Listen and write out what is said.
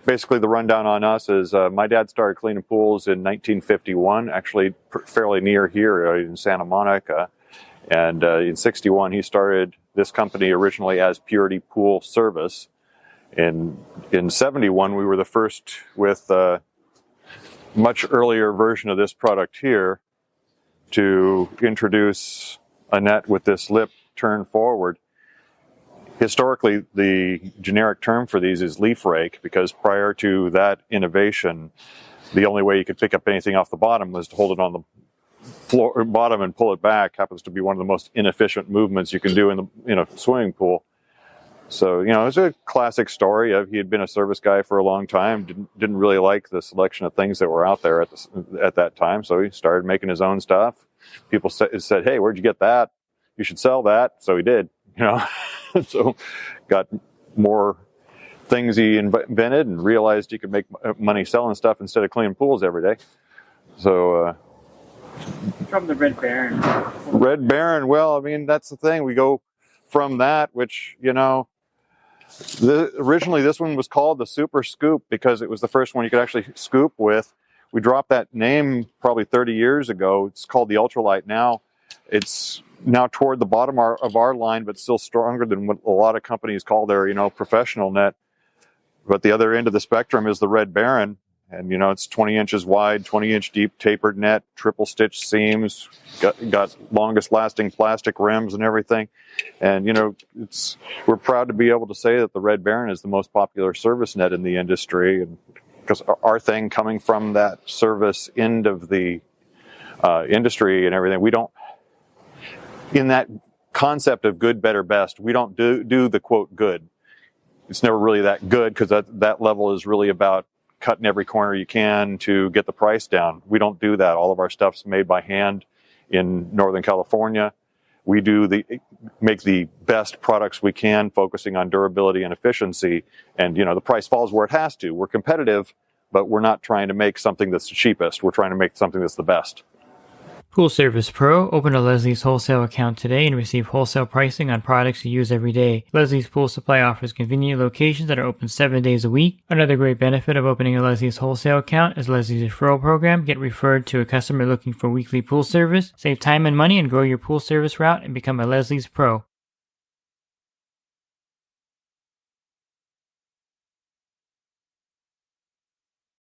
basically the rundown on us is my dad started cleaning pools in 1951, actually fairly near here in Santa Monica. And in 61, he started this company originally as Purity Pool Service. In 71, we were the first with a much earlier version of this product here to introduce a net with this lip turned forward. Historically, the generic term for these is leaf rake, because prior to that innovation, the only way you could pick up anything off the bottom was to hold it on the floor bottom and pull it back. Happens to be one of the most inefficient movements you can do in a swimming pool. So, it's a classic story of he had been a service guy for a long time, didn't really like the selection of things that were out there at that time, so he started making his own stuff. People said, "Hey, where'd you get that? You should sell that." So he did, So got more things he invented and realized he could make money selling stuff instead of cleaning pools every day. So from the Red Baron. Red Baron, well, that's the thing. We go from that, which, originally this one was called the Super Scoop because it was the first one you could actually scoop with. We dropped that name probably 30 years ago. It's called the Ultralight now. It's now toward the bottom of our line, but still stronger than what a lot of companies call their, professional net. But the other end of the spectrum is the Red Baron. And, it's 20 inches wide, 20-inch deep tapered net, triple stitch seams, got longest lasting plastic rims and everything. And, we're proud to be able to say that the Red Baron is the most popular service net in the industry. And because our thing coming from that service end of the industry and everything, we don't, in that concept of good, better, best, we don't do the quote good. It's never really that good because that level is really about cutting every corner you can to get the price down. We don't do that. All of our stuff's made by hand in Northern California. We make the best products we can, focusing on durability and efficiency. And, the price falls where it has to. We're competitive, but we're not trying to make something that's the cheapest. We're trying to make something that's the best. Pool Service Pro. Open a Leslie's wholesale account today and receive wholesale pricing on products you use every day. Leslie's Pool Supply offers convenient locations that are open 7 days a week. Another great benefit of opening a Leslie's wholesale account is Leslie's referral program. Get referred to a customer looking for weekly pool service. Save time and money and grow your pool service route and become a Leslie's Pro.